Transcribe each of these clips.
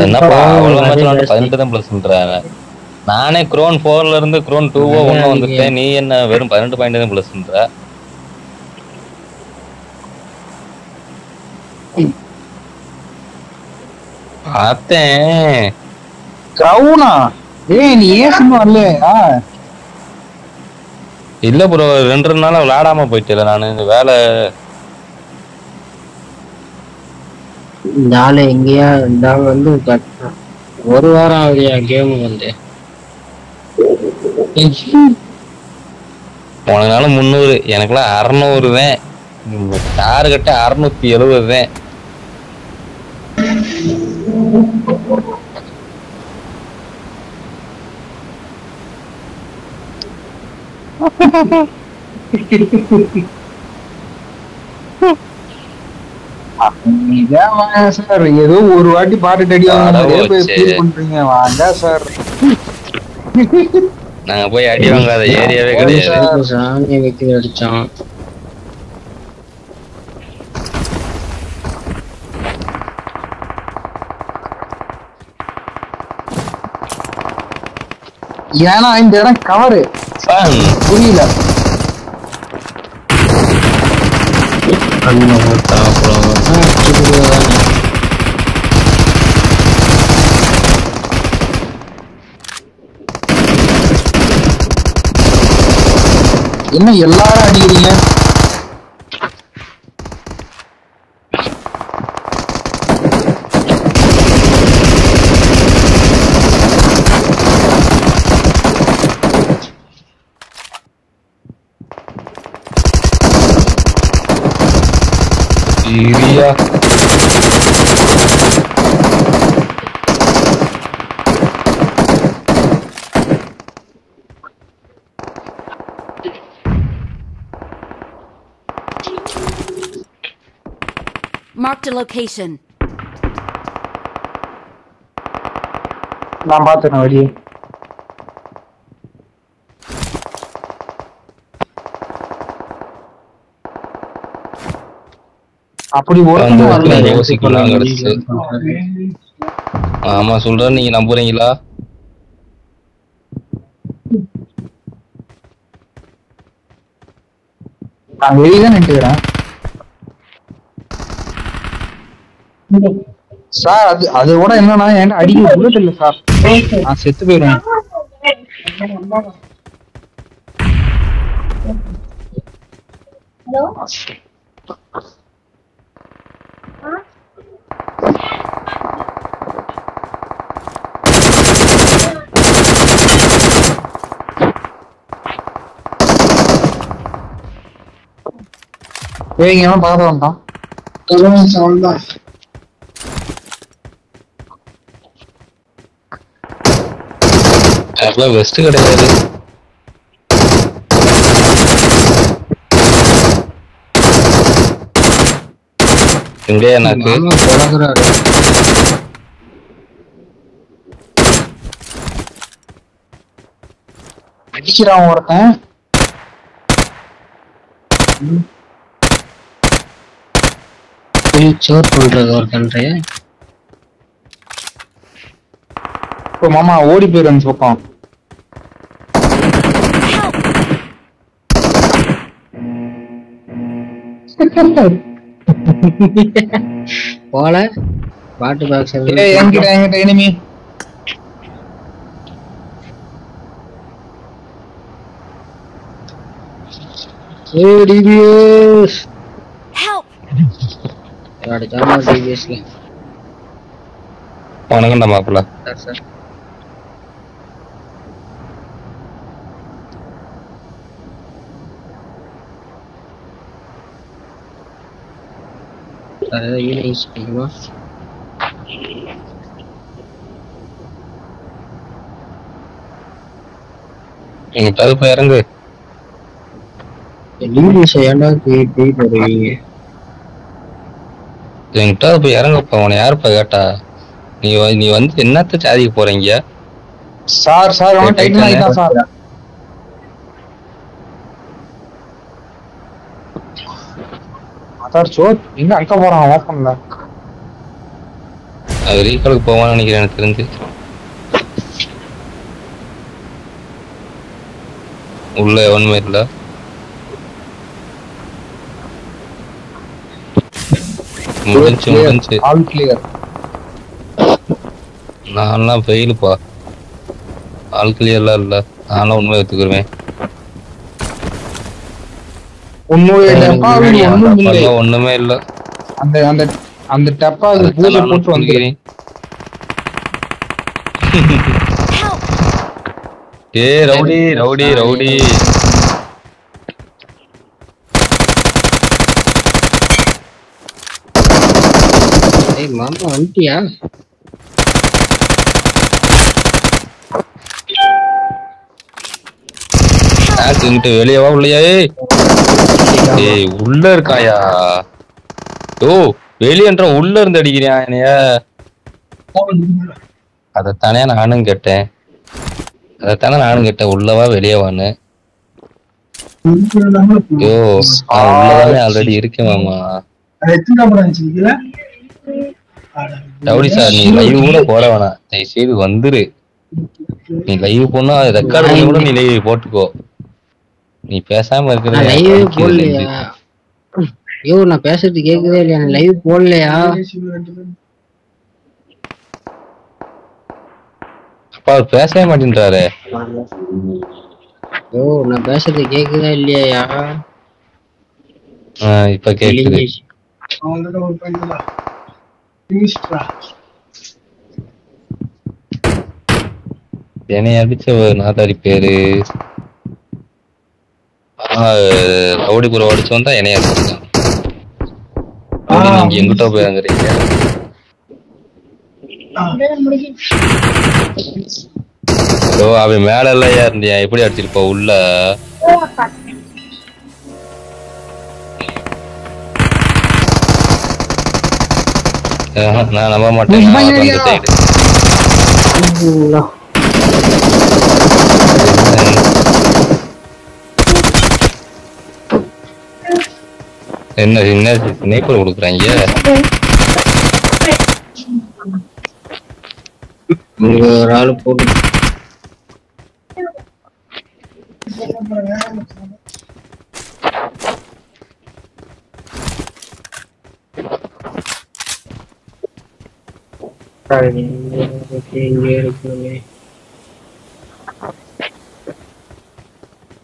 என்னப்பா அவ்வளவு மேட்ச் 18 தான் பிளஸ்ன்றாங்க. நானே குரோன் 4ல இருந்து குரோன் 2 1 வந்துட்டேன். நீ என்ன வெறும் 18 பாயிண்ட் தான் பிளஸ்ன்ற? பார்த்தேன். கிரவுனா ஏய் நீ ஏன் சும்மா வரலையா? இல்ல ப்ரோ 2 நாளா விளையாடாம போயிட்டேன் நானு. இந்த வேலை நாளை எங்கேயா நாங்க வந்து ஒரு வாரம் ஆகுதியா கேம் வந்து போனதுனால 300 எனக்குலாம் 600 தான். டார்கெட்ட 670 தான். சார் ஏதோ ஒரு வாட்டி பாட்டு அடி பண்றீங்க வாங்க சார். நாங்க போய் அடி வாங்காத ஏரியாவே கிடையாது. சாமியை வைக்க அடிச்சான். ஏன்னா இந்த இடம் கவரு புரியல. என்ன எல்லாரும் அடிக்கிறீங்க? Syria. Marked a location. நான் பார்த்தேன் வழி. அப்படி யோசிக்கலாம். ஆமா சொல்றேன், நீங்க நம்புறீங்களா? நான் வெளியதான் நின்றுக்கிறேன் சார். அது கூட என்னன்னா என்கிட்ட அடிக்க புல்லட் இல்ல சார். நான் செத்து போயிடுவேன். வேகமா பார்த்து வந்தான். வெஸ்ட் கிடையாது. எங்க எனக்கு அடிக்கிறான் ஒருத்தன். சோர் பண்றது ஒருத்தன்றைய. இப்போ மாமா ஓடி போயிரு பக்கம். போல பாட்டு பாக்ஸ் என்கிட்ட எனிமி. டிபிஎஸ் Help! அடிச்சாமா டிபிஎஸ்ல. வணக்கம்டா மாப்பிள்ள. சார் யூனிஸ் பண்ணுமா? நீங்க தகுப்ப இறங்கு. யூனிஸ் ஏன்டா போய் போறீங்க? என்கிட்ட போய் இறங்கப்பா. உன யாருப்பா கேட்டா? நீ வந்து என்னத்த சாதிக்க போறீங்க? சார் டைட்டில் ஆயிட்டான் சார். சார் சோத் எங்க அங்க போறான் ஓபன்ல. அது ரீகாலுக்கு போவான்னு நினைக்கிறேன் எனக்கு தெரிஞ்சு. உள்ள ஒண்ணுமே இல்ல. முடிஞ்சு ஆல் கிளியர். நான்லாம் ஃபெயிலுப்பா. ஆல் கிளியர்லாம் இல்ல. நான்லாம் உண்மையை ஒத்துக்குருவேன். ஒண்ணுமே இல்ல. அந்த அந்த அந்த டப்பாக்கு பூஜை போட்டு வந்துறேன். ஏய் ரவுடி ரவுடி ரவுடி. ஏய் மாமா வந்துட்டியா? இங்கிட்டு வெளியவா உள்ளயா? ஏய் உள்ள இருக்காயா? ஓ வெளியன்ற உள்ள இருந்து அடிக்கிறியா என்னைய? அதத்தானே நானும் கேட்டேன். உள்ளவா வெளியவான்னு. ஐயோ நான் உள்ளதானே ஆல்ரெடி இருக்கேன் மாமா. ரவுடி சார் நீ லைவ் கூட போட வேணாம், தயவு செய்து வந்துரு. நீ லைவ் போனா ரெக்கார்ட் பண்ணி கூட நீ லைவ் போட்டுக்கோ. நீ பேசாம இருக்கிறது லைவ் போடலையா? ஐயோ நான் பேசுறது கேக்குதே இல்லையா? லைவ் போடலையா? அப்பா அவர் பேசவே மாட்டேன்றாரு. ஐயோ நான் பேசுறது கேக்குதா இல்லையா? இப்ப கேக்குது. என்னை அடிச்ச நாதாரி பேரு ரவுடிபுரம் அடிச்சு வந்தா என்னைய அடிச்சுட்டான். நீங்க எங்கிட்ட போயிருங்க. அவன் மேல எல்லாம் இருந்தியா? எப்படி அடிச்சிருப்பா உள்ள? நான் நம்ப மாட்டேன். என்ன என்ன ஸ்னைப்பர் கொடுக்குறாங்க? ஒரு ஆளு போட்டு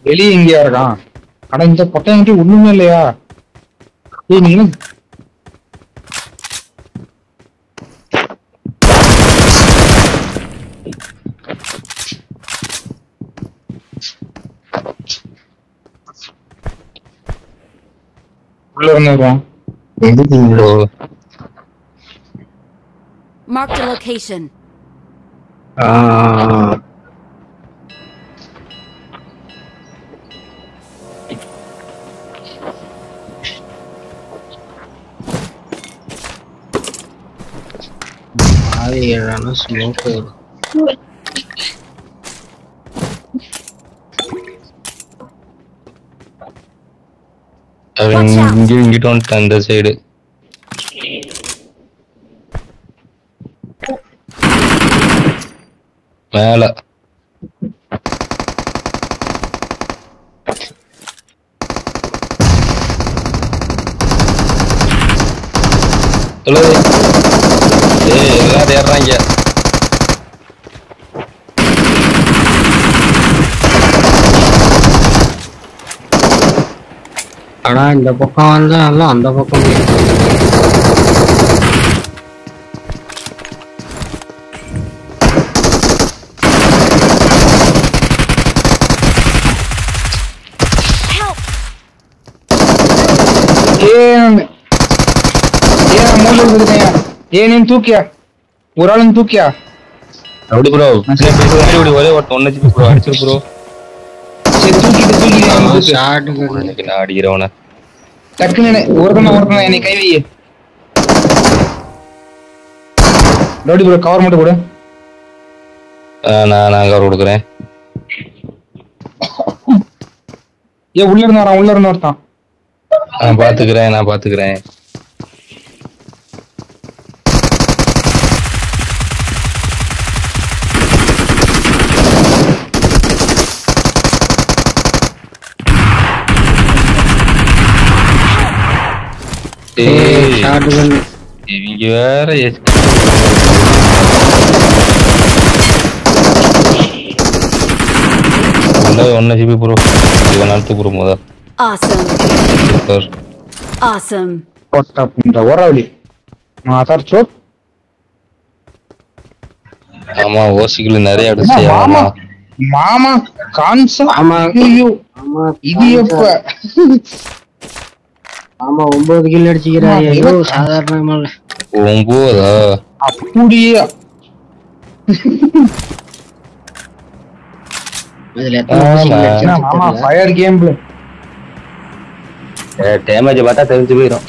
வெளியே எங்கேயா இருக்கான்? ஆனா இந்த பொட்டையன்ட்டு ஒண்ணுமே இல்லையா? ஏய் நீங்க உள்ள இருந்தோம். Marked a location. ஸ்மோக் இங்கிட்டு வந்துட்டேன் அந்த சைடு. மேல எல்லாரும் ஏறாங்க. ஆனா இந்த பக்கம் வந்தா அந்த பக்கம் தூக்கியா ஒரு ஆளும் தூக்கியா? அப்படி ப்ரோ ஒரே ஒன்னு ப்ரோ அடிச்சிரு ப்ரோ. நான் அடிக்கிறவன டக்குன்னு ஒருத்தன என்னை கை வை. ரவுடி ப்ரோ கவர் மட்டும் கொடு. நான் கவர் கொடுக்குறேன். உள்ள இருந்து வரட்டான். நான் பாத்துக்கிறேன். ஷாட்கன் இவங்க வேற ஒன்னு ஜிபி ப்ரோ இவன் நடத்து ப்ரோ முதல் Awesome. சூப்பர். Awesome. போட்டா இந்த ஓராவளி மாதார் சோப் ஆமா ஓசிக்குள்ள நிறைய அடிச்சு மாமா மாமா கான்சா ஆமா. ஐயோ ஆமா இது எப்ப ஆமா 9 கில் அடிச்சுக்கிறாரு ஐயோ சாதாரணமா இல்ல 9 அப்படியே இதுல எத்தனை ஊசி ஆமா. அடிச்சான்னு மாமா தெரியல. ஃபயர் கேம் பிளே டேமேஜ் பார்த்தா தெரிஞ்சு போயிடும்.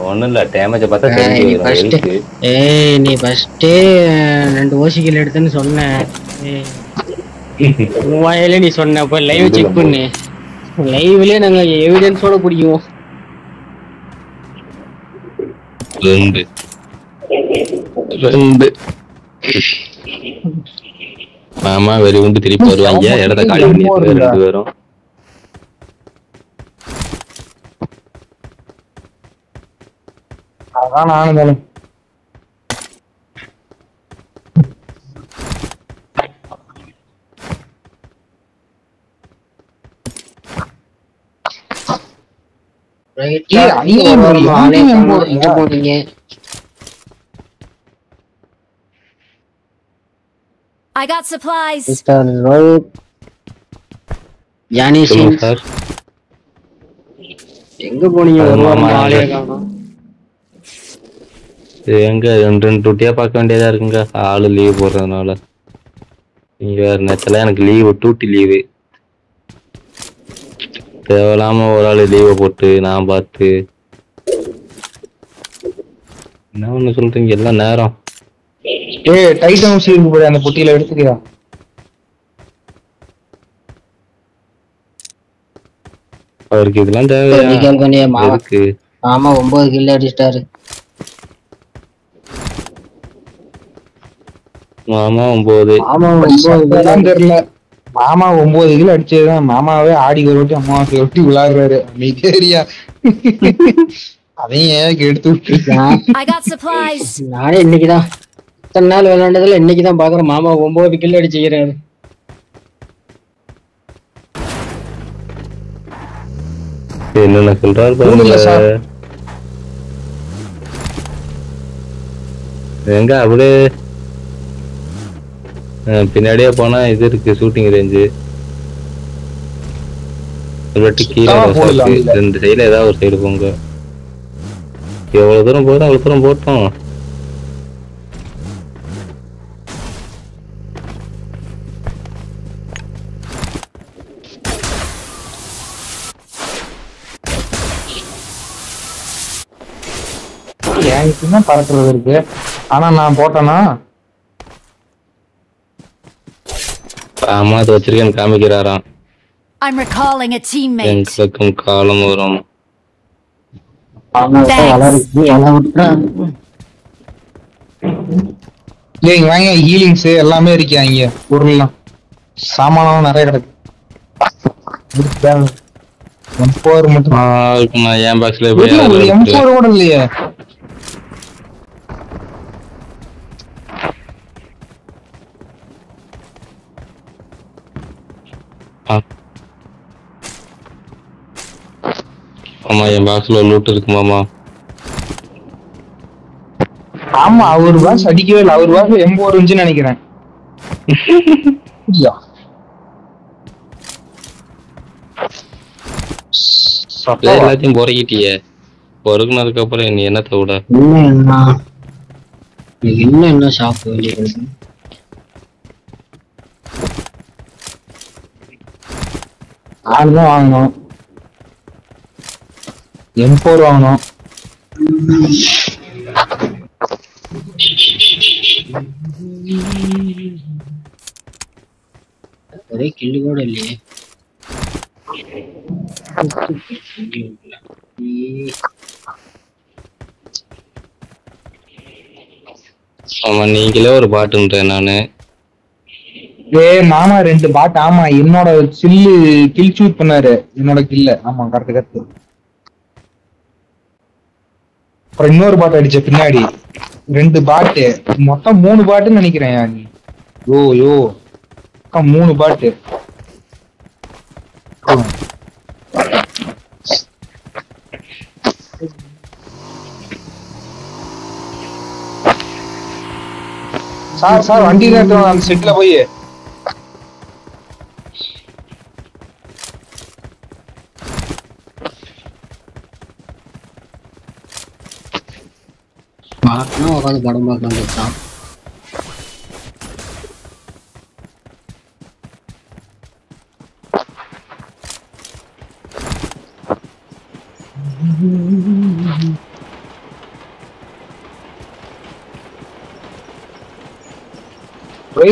ஒண்ணும் இல்ல டேமேஜ் பார்த்தா தெரிஞ்சு நீ போயிடும். first- எதுக்கு? ஏய் நீ ஃபர்ஸ்டே 2 ஊசி கில் எடுத்தேன்னு சொன்ன வாயில நீ சொன்ன அப்ப லைவ் செக் பண்ணு லைவ்லயே நாங்க எவிடன்ஸோட பிடிக்குவோம். 2 ஆமா வெறி உண்டு திருப்பி வருவாங்க இடத்த காலி பண்ணி 2 பேரும். அதான் நானும் தானே ஏய், அங்கேயும் போறீங்க, அங்கேயும் போறீங்க. எங்க போறீங்க? I got supplies. Mister Rohit Johnny சொல்லுங்க சிங் சார். எங்க போனீங்க? ஒரு வாரமா ஆமா. ஆளே காணோம். எங்க 2 டூட்டியா பார்க்க வேண்டியதா இருக்குங்க ஆளு லீவ் போடுறதுனால. நீங்க வேற நேரத்துல எனக்கு லீவு டூட்டி லீவு தேவையில்லாம ஒரு ஆளு லீவை போட்டு நான் பார்த்து என்ன ஒண்ணு சொல்றீங்க எல்லாம் நேரம். ஏய் டைட்டன் ஊசி இருக்கு போய் அந்த பொட்டியில எடுத்துக்கியா அவருக்கு இதெல்லாம் தேவையா நீங்க பண்ணிய மாமா எதுக்கு? ஆமா 9 கில் அடிச்சிட்டாரு. மாமா 9 ஆமா 9 அதெல்லாம் தெரியல மாமா 9 கிலோ அடிச்சதுதான் மாமாவே ஆடி ஒரு வாட்டி அம்மாவாசை ஒட்டி விளையாடுறாரு மிகரியா அதையும் ஏன் எடுத்து விட்டு I got supplies. நானே இன்னைக்குதான் இத்தனை நாள் விளையாண்டதுல இன்னைக்குதான் பாக்குறேன் மாமா 9 கில் அடிச்சுக்கிறாரு. என்னென்ன சொல்றாரு ஒண்ணுமில்ல சார். பாருங்க. எங்க அப்படியே பின்னாடியே போனா இது இருக்கு ஷூட்டிங் ரேஞ்சு. ஒரு வாட்டி கீழே சுத்தமா ஒரு போடலாம் சைடு, இல்ல. 2 சைடுல ஏதாவது ஒரு சைடு போங்க. எவ்வளவு தூரம் போதும் அவ்வளவு தூரம் போட்டோம். என்கிட்ட பறக்குறது இருக்கு ஆனா நான் போட்டேன்னா ஆமா அது வச்சிருக்கேன்னு காமிக்கிறாராம். I'm recalling a teammate. எங்களுக்கும் காலம் வரும். இங்க வாங்க ஹீலிங்ஸ் எல்லாமே இருக்கு இங்க பொருள்லாம் சாமானம் நிறைய கிடக்கு M4 மட்டும் இப்ப நான் என் பாக்ஸ்ல போய் இல்ல, ஒரு அதுல M4 கூட இல்லையே ஆமா என் பாக்ஸ்ல லூட் இருக்கு மாமா. ஆமா அவர் வாஸ் அடிக்கவே இல்லை அவர் வாஸ் M4 இருந்துச்சுன்னு நினைக்கிறேன் இல்லையா? எல்லாத்தையும் பொறுக்கிட்டியே பொறுக்குனதுக்கு அப்புறம் நீ என்னத்தை விட என்ன ஷாப் வெளியே ஆளுதான் வாங்கணும் M4 வாங்கணும் ஒரே கில்லு கூட இல்லையே. ஆமா நீங்களே ஒரு பாட்டுன்றேன் நானு. மாமா 2 பாட் ஆமா என்னோட சில்லு கில் ஷூட் பண்ணாரு என்னோட கில்ல ஆமா கரெக்ட் அப்புறம் இன்னொரு பாட்டு அடிச்ச பின்னாடி 2 பாட்டு மொத்தம் 3 பாட்டுன்னு நினைக்கிறேன் நீ. யோ 3 பாட்டு. சார் வண்டி நேரத்துல அந்த செட்ல போய் பார்க்கணும் உட்காந்து படம் பார்க்கலாம் வச்சான்.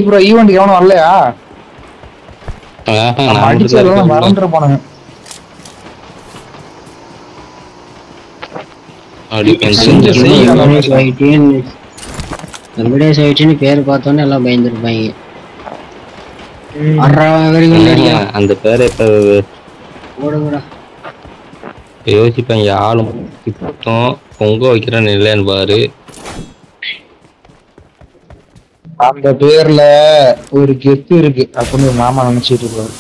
ப்ரோ ஈவெண்ட் எவனும் வரலையா? அடிச்சதெல்லாம் மறந்துட போனாங்க. பேரு பார்த்தோன்னே எல்லாம் பயந்துருப்பாங்க. அந்த பேரை யோசிப்பாங்க. ஆளும் பொங்க வைக்கிற நிலைன்னு பாரு. அந்த பேர்ல ஒரு கெத்து இருக்கு அப்படின்னு மாமா நினைச்சிட்டு இருப்பாரு.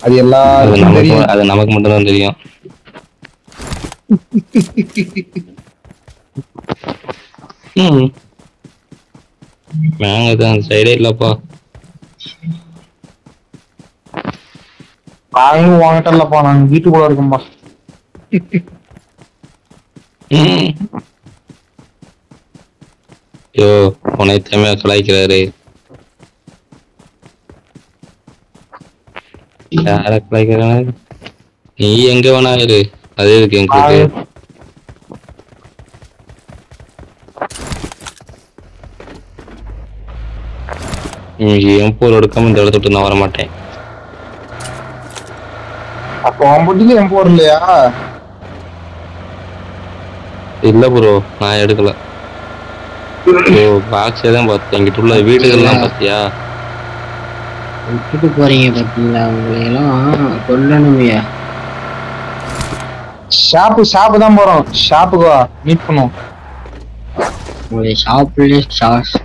அது எல்லாருக்கும் தெரியும். அது நமக்கு மட்டும் தான் தெரியும். நாங்க அந்த சைடே இல்லப்பா. நாங்களும் வாங்கிட்டல்லப்பா, நாங்க வீட்டுக்குள்ள இருக்கோம்பா. ஐயோ உன்னை திறமையா கலாய்க்கிறாரு. யார கலாய்க்கிறாரு? நீ எங்க வேணா இரு, அதே இருக்கு எங்களுக்கு. M4 எடுக்காம இந்த இடத்த விட்டு நான் வர மாட்டேன். அப்போ அவன் M4 இல்லையா? இல்ல ப்ரோ, நான் எடுக்கல. பாக்ஸே தான் பார்த்தேன். இங்கிட்ட உள்ள வீடுகள்லாம் பாத்தியா? விட்டுட்டு போறீங்க பாத்தீங்களா? உங்களையெல்லாம் கொல்லணுமையா? ஷாப்பு தான் போறோம். ஷாப்புக்கு வா, மீட் பண்ணுவோம். உங்களுடைய ஷாப்ல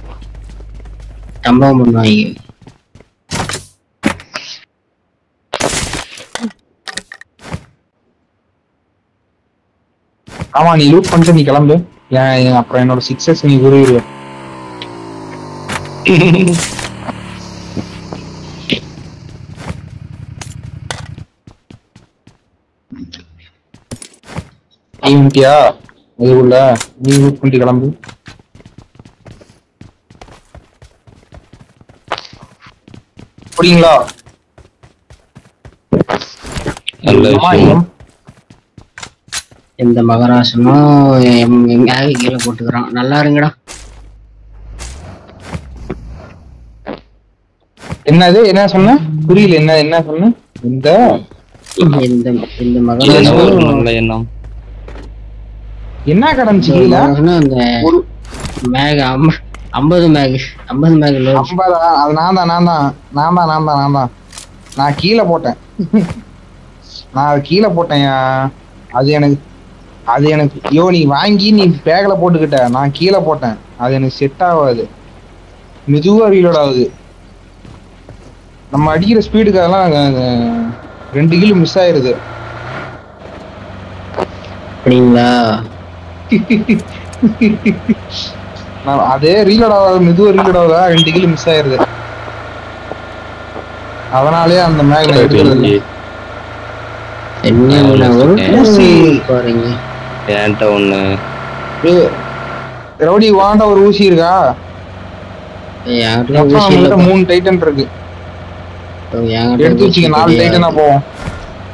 சம்பவம் பண்ணுவாங்க. ஆமா, நீ லூட் பண்ணிட்டு நீ கிளம்பு. அப்புறம் என்னோட 6s நீ உருவிடுவ. நீ முட்டியா இதுக்குள்ள நீ லூட் பண்ணிட்டு கிளம்பு. புரியுங்களா? நல்ல விஷயம். இந்த மகராசனும் கீழே போட்டுக்கிறான். நல்லா இருங்கடா. என்னது என்ன சொன்ன? புரியல. என்ன சொன்ன? இந்த இந்த மகராசனும் என்ன கடந்துச்சு கீழே? அந்த மேக 50 மேக் 50 மேக் 50. அது நான் கீழே போட்டேன். நான் கீழே போட்டேன். அது எனக்கு ஐயோ, நீ வாங்கி நீ பேக்ல போட்டுக்கிட்ட. நான் கீழே போட்டேன். அது எனக்கு செட் ஆகாது. மெதுவா ரீலோட் ஆகுது. நம்ம அடிக்கிற ஸ்பீடுக்கு அதெல்லாம் 2 கிலோ மிஸ் ஆயிருது. அப்படிங்களா? அதே ரீலோட் ஆகாது. மெதுவா ரீலோட் ஆகுதா 2 கிலோ மிஸ் ஆயிருது. அதனாலே அந்த மேக் எடுக்கிறது இல்லை. ரவுடி வாண்ட ஒரு ஊசி இருக்கா? 3 டைட்டன் இருக்கு. எடுத்து வச்சுக்க. 4 டைட்டனா போவோம்.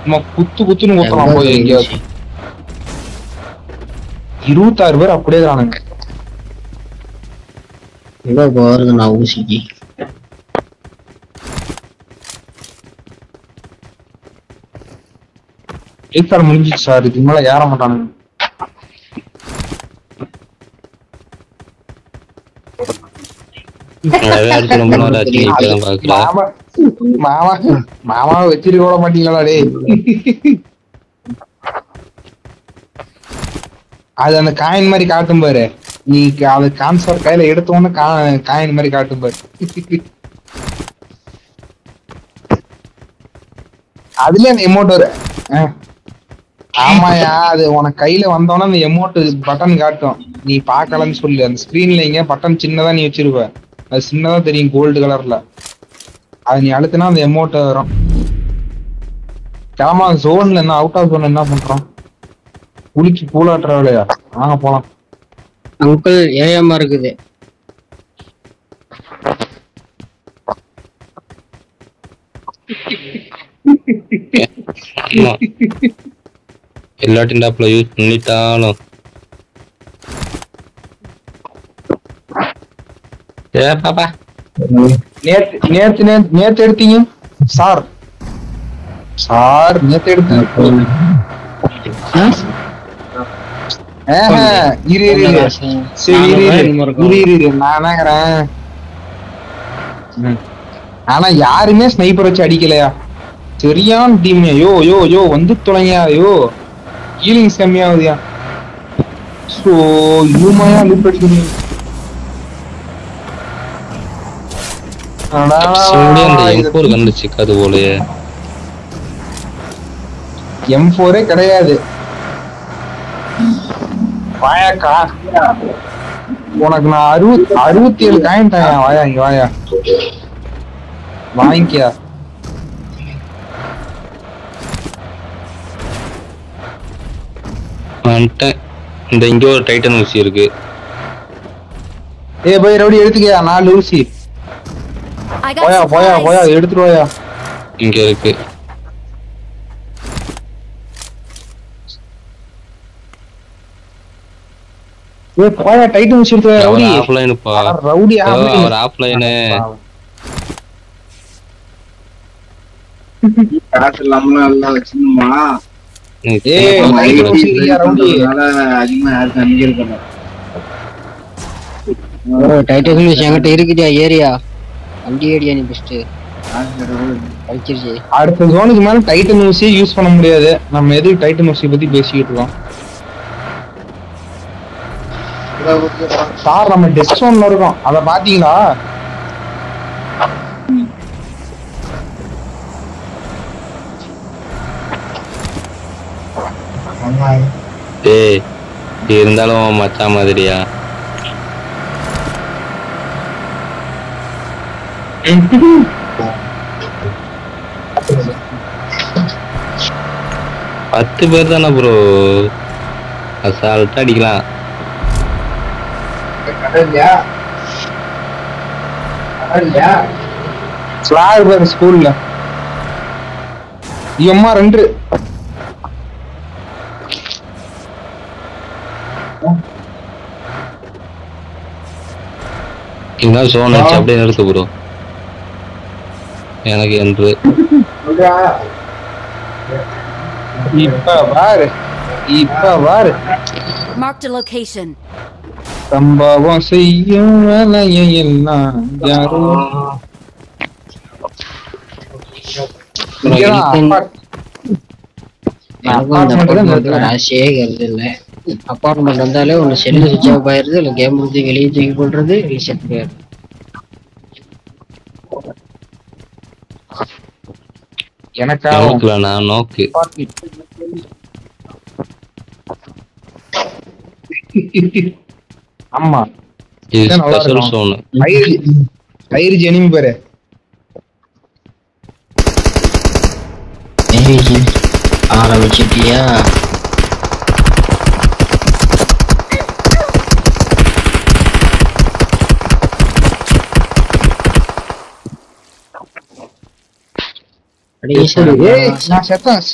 நம்ம குத்துன்னு ஊத்தலாம் போய் எங்கேயாவது. 26 பேர் அப்படியே தானுங்க. எவ்வளவு போறது நான் ஊசிக்கு? முடிஞ்சிச்சு சார். இதுக்கு மேல ஏற மாட்டானுங்க. மாமா வச்சிருக்க கூட மாட்டீங்களா டே? அது அந்த காயின் மாதிரி காட்டும் பாரு. நீ அது கான்சர் கையில எடுத்தோன்னு காயின் மாதிரி காட்டும் பாரு. அதுல அந்த எமௌண்ட் வரும். ஆமாயா, அது உனக்கு கையில வந்தோன்னா அந்த எமௌண்ட் பட்டன் காட்டும். நீ பாக்கலன்னு சொல்லு. அந்த ஸ்கிரீன்ல இங்க பட்டன் சின்னதா நீ வச்சிருவ. அது சின்னதா தெரியும் கோல்டு கலர்ல. அது நீ அழுத்தினா அந்த எமௌண்ட் வரும். கிளம்பா ஜோன்ல என்ன அவுட் ஆஃப் ஜோன் என்ன பண்றோம்? குளிச்சு பூலாட்டுற வேலையா? வாங்க போலாம். அங்கிள் ஏஎம்மா இருக்குது. எல்லா டிண்டாப்ல யூஸ் பண்ணிட்டாலும் பாப்பா நேத்து எடுத்தீங்க சார். நேத்து எடுத்தீங்க. ஆனா யாருமே ஸ்னைப்பர் வச்சு அடிக்கலையா? சரியான டீம். யோ யோ யோ வந்து தொலைங்கயா. யோ ஹீலிங் செம்மையாவதுயா. சோ யூமாயா லூட் அடிக்கணும். M4 கிடையாது. வாயாக்கா உனக்கு நான் 67 காயின் தாயா. வாயா இங்க வாயா வாங்கிக்கியா. இந்த இங்க ஒரு டைட்டன் ஊசி இருக்கு. போய் ரவுடி எடுத்துக்கியா 4 ஊசி. போயா போயா போயா எடுத்துட்டு போயா. இங்க இருக்கு. போயா டைட்டன் ஊசி எடுத்து ரவுடி. ஆஃப்லைன் பா ரவுடி அவர் ஆஃப்லைன். காசு இல்லாம எல்லாம் வச்சிருந்தோமா. என்கிட்ட இருக்குதியா ஏரியா வண்டி ஏரியா. நீ பெஸ்ட் அடுத்த ஜோனுக்கு மேல டைட்டன் ஊசியை யூஸ் பண்ண முடியாது. நம்ம எதுக்கு டைட்டன் ஊசியை பத்தி பேசிக்கிட்டு இருக்கோம் சார்? நம்ம டெஸ்ட் ஜோன்ல இருக்கோம். அத பாத்தீங்களா? இருந்தாலும் மச்சா மாதிரியா? பத்து பேர் தானே ப்ரோ, அசால்ட்டா அடிக்கலாம். ஸ்கூல்ல எம்மா 2 என்ன சோன் ஆச்சு அப்படியே நிறுத்து ப்ரோ. எனக்கு என்று இப்ப பாரு Marked a location. சம்பவம் செய்யும் வேலையெல்லாம் யாரும் அப்பார்ட்மெண்ட் வந்தாலே ஒண்ணு செல்லு சுவிட்ச் ஆஃப் ஆயிருது, இல்ல கேம் முடிஞ்சு வெளியே தூக்கி போடுறது, ரீசெட் போயிடுது. எனக்கா நான் நோக்கு ஆமா இது ஸ்பெஷல் சோன். ஐரிஜ் எனிமி பாரு. ஆரம்பிச்சிட்டியா? நான் செத்தேன்.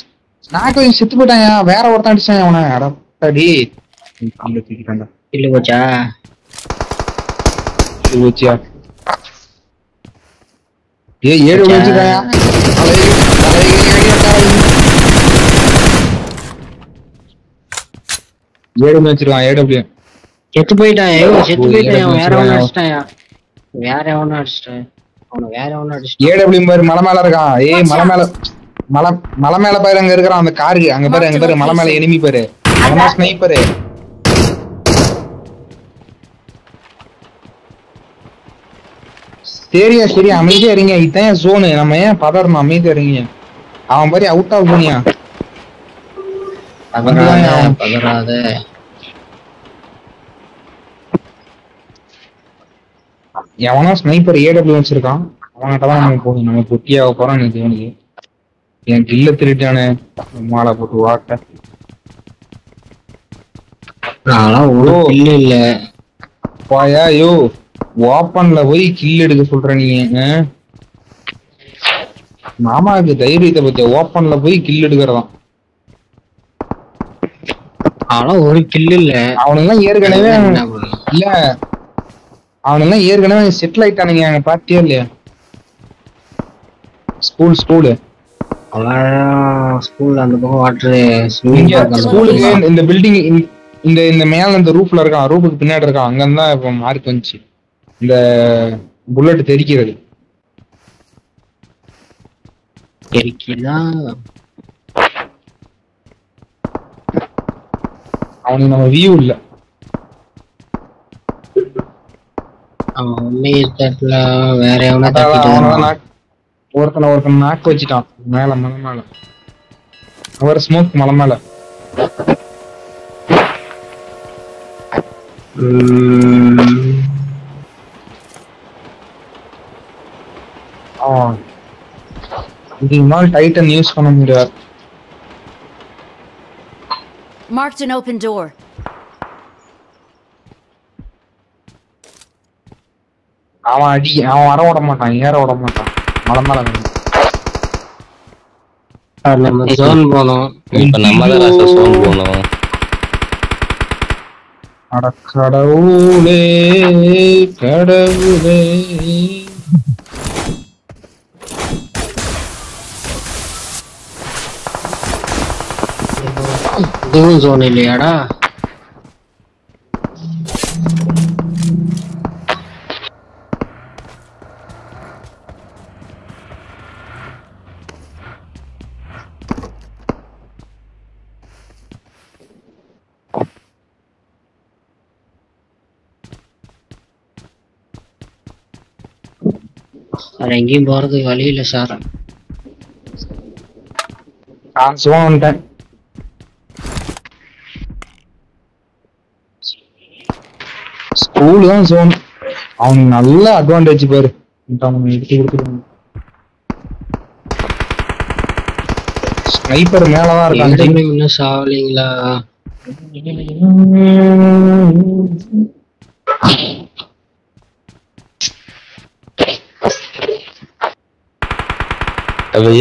நான் கொஞ்சம் செத்து போயிட்டாங்க. வேற ஒருத்தன் அடிச்சான் அவனை. அடப்பாடி இல்ல போச்சா போச்சியா? 7 வச்சுட்டாயா? 7 வச்சிருக்கான். AW செத்து போயிட்டான். செத்து போயிட்டான். வேற ஒண்ணு அடிச்சிட்டான். வேற ஒண்ணு அடிச்சிட்டான். அவன வேற ஒண்ணு அடிச்சிட்டான். AW பாரு மலை மேல இருக்கான். மலை மேல பாரு. அங்க இருக்கிறான் அந்த காருக்கு. அங்க பாரு மலை மேல எனிமி பாரு. அவனா ஸ்னைப்பரு. சரியா சரி அமைதியா இருங்க. இதான் சோனு, நம்ம ஏன் பதறணும்? அமைதியா இருங்க. அவன் மாதிரி அவுட் ஆஃப் பண்ணியா பதறாத. எவனா ஸ்னைப்பர் ஏடபிள்யூ வச்சிருக்கான், அவன்கிட்ட தான் நம்ம போகணும். நம்ம பொட்டியாக போறோம். எனக்கு இவனுக்கு என் கில்ல திருட்டானே மாலை போட்டு வாட்ட. நான்லாம் ஒரு கில் இல்ல. பாயா யோ ஓப்பன்ல போய் கில் எடுக்க சொல்ற நீங்க. மாமாவுக்கு தைரியத்தை பத்தியா? ஓப்பன்ல போய் கில் எடுக்கிறதாம். ஆனா ஒரு கில் இல்ல. அவனுங்கெல்லாம் ஏற்கனவே இல்ல, அவனுங்கெல்லாம் ஏற்கனவே செட்டில் ஆயிட்டானுங்க. அங்க பாத்தியா இல்லையா? ஸ்கூலு ஸ்கூல்ல அந்த பக்கம் வாட்டர் ஸ்கூலுக்கு இந்த பில்டிங் இந்த இந்த மேல இந்த ரூஃப்ல இருக்கான், ரூஃபுக்கு பின்னாடி இருக்கான். அங்கதான் இப்ப மார்க் வந்துச்சு இந்த புல்லட் தெரிக்கிறது. அவனுக்கு நம்ம வியூ இல்ல. வேற ஒருத்தன் நாக்கு வச்சுட்டான் மேல மலை மேல. அவர் ஸ்மோக் மலை மேல. இதுக்கு மேல டைட்டன் யூஸ் பண்ண முடியாது. Marked an open door. அவன் வர விட மாட்டான், ஏற விட மாட்டான். மலை மேல நம்ம ஜோன் போனோம். இப்ப நம்ம தான் ஜோன் போனோம். அட கடவுளே கடவுளே. இதுவும் ஜோன் இல்லையாடா? எங்கேயும் போறதுக்கு வழி இல்ல சார். நான் ஜோன் வந்துட்டேன். ஸ்கூல் தான் ஜோன். அவனுக்கு நல்ல அட்வான்டேஜ் பாரு. ஸ்னைப்பர் மேலதான் இருக்காங்க. இன்னும் சாவலீங்களா?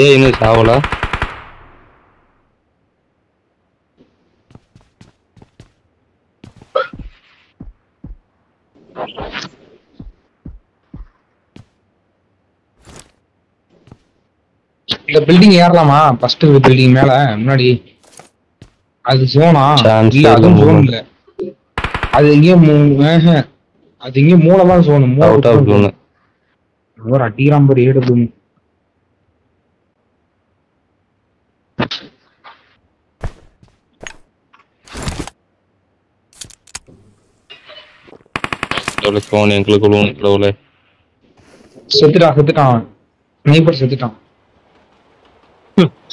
ஏன் இன்னும் சாவலா? இந்த பில்டிங் ஏறலாமா? ஃபர்ஸ்ட் பில்டிங் மேல முன்னாடி அது ஜோனா? இல்ல அதுவும் ஜோன் இல்ல. அது எங்கேயும் அது எங்கேயும் மூலதான் ஜோன். Out of zone. ஒரு அடிராம்பர் ஏடுது. எங்களுக்கு செத்துட்டான். ஸ்னைப்பர் செத்துட்டான்.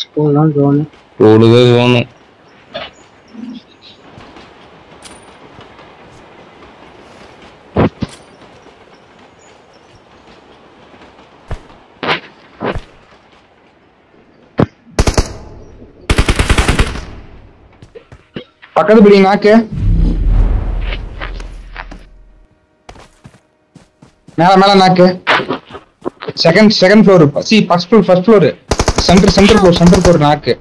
ஸ்கூல்லாம் ஜோன். பக்கத்து பில்டிங் நாக்கு. மேல நாக்கு. Second floor. First floor. Centre floor நாக்கு.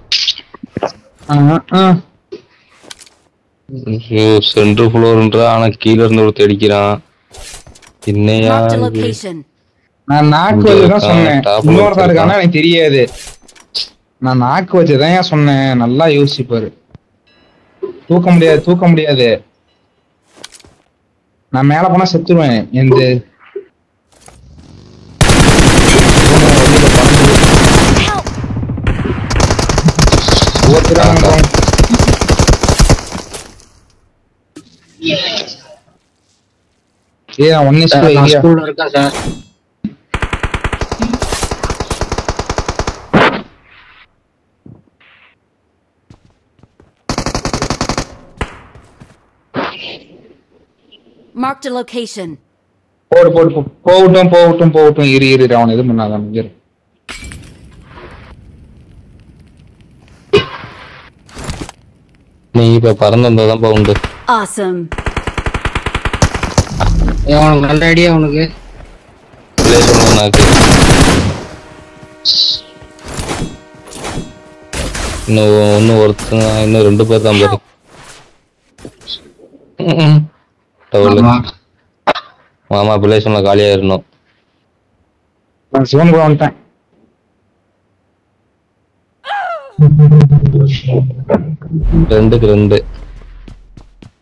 சென்டர் ஃப்ளோர்ன்றா, ஆனா கீழ இருந்து ஒரு தேடிக்கிறான். என்னையா நான் நாக்கு வச்சுதான் சொன்னேன். இன்னொருத்தா இருக்கானா எனக்கு தெரியாது. நான் நாக்கு வச்சுதான் சொன்னேன். நல்லா யோசிப்பாரு. தூக்க முடியாது. நான் மேல போனா செத்துருவேன். எந்த Marked a location. போகட்டும் இரு அவன் எதுவும் பண்ணாதான் இரு. நீ இப்ப பறந்துதான் உண்டு. Awesome. அவனுக்கு நல்ல ஐடியா உனக்கு. இன்னும் ஒருத்தன் இன்னும் 2 பேர் தான் பாரு. மாமா பிளேஸ்ல காலியா இருக்கணும். நான் சிவன் கூட வந்துட்டேன். ரெண்டு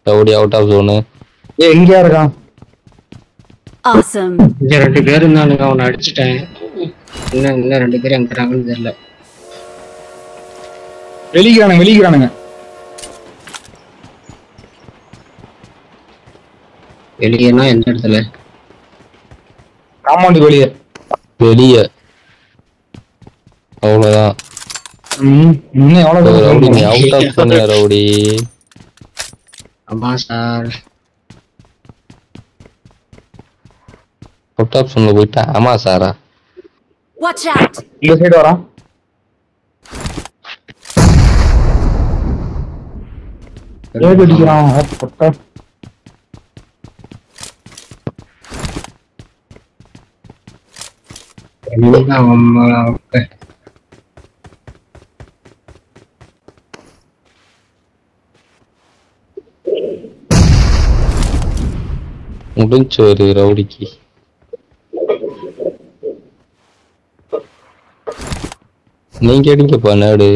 ரவுடி அவுட் ஆஃப் ஜோனு. எங்கயா இருக்கான்? Awesome. இங்க 2 பேர் இருந்தானுங்க, அவனை அடிச்சிட்டேன். இன்னும் 2 பேர் எங்க இருக்காங்கன்னு தெரியல. வெளிக்கிறானுங்க. வெளியேனா எந்த இடத்துல? காம்பவுண்ட் வெளியே. அவ்வளவுதான். இன்னும் எவ்வளவு ரவுடி நீ அவுட் ஆஃப் ஜோன் ரவுடி. ஆமா சார். அவுட் ஆஃப் ஜோன்ல போயிட்டா ஆமா சாரா. Watch out. இந்த சைடு வரான். ஏய் அடிக்கிறான் பொட்டா. முடிஞ்சு ஒரு ரவுடிக்கு. நீங்க அடிங்கப்பா நாடு.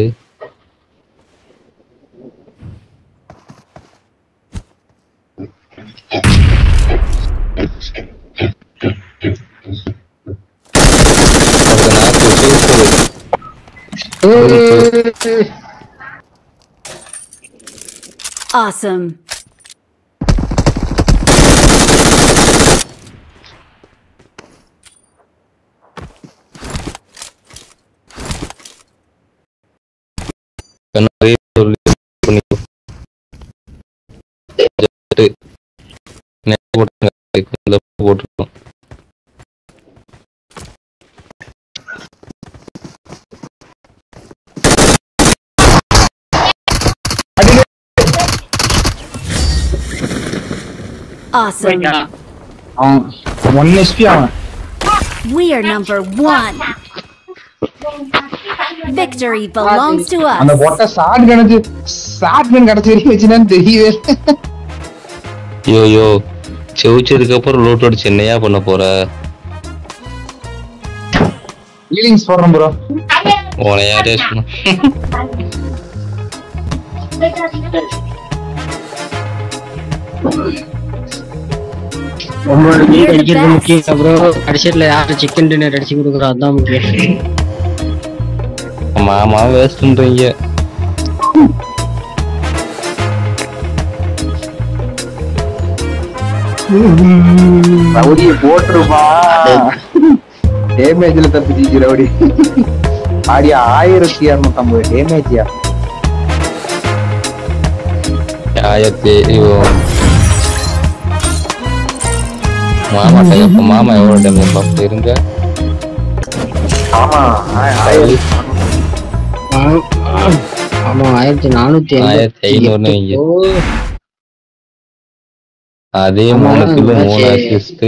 Awesome. போட்டுருக்கோம். Awesome. One HP அவன். We are number 1. Victory belongs to us. அந்த பொட்ட ஷாட்கன் கடத்தி வச்சினான்னு தெரியவே. யோ செவுச்சதுக்கு அப்புறம் லூட் அடிச்சு என்னையா பண்ண போற? ஹீலிங்ஸ் போடுறேன் ப்ரோ. உன யாரே சொன்ன? அடிக்கிறது முக்கியம் ப்ரோ. கடைசியில யாரு சிக்கன் டின்னர் அடிச்சு கொடுக்குறோம் அதான் முக்கியம். மாமா வேஸ்ட்ன்றீங்க. ரவுடியை போட்டுருப்பா. டேமேஜ்ல தப்பிச்சு ரவுடி. ஆடியா 1250 டேமேஜ்யா. 1000 மாமா எவ்வளவு டேமேஜ் பார்த்து இருங்க. ஆமா 1480. அதே 3 கிலோ 3 அசிஸ்ட்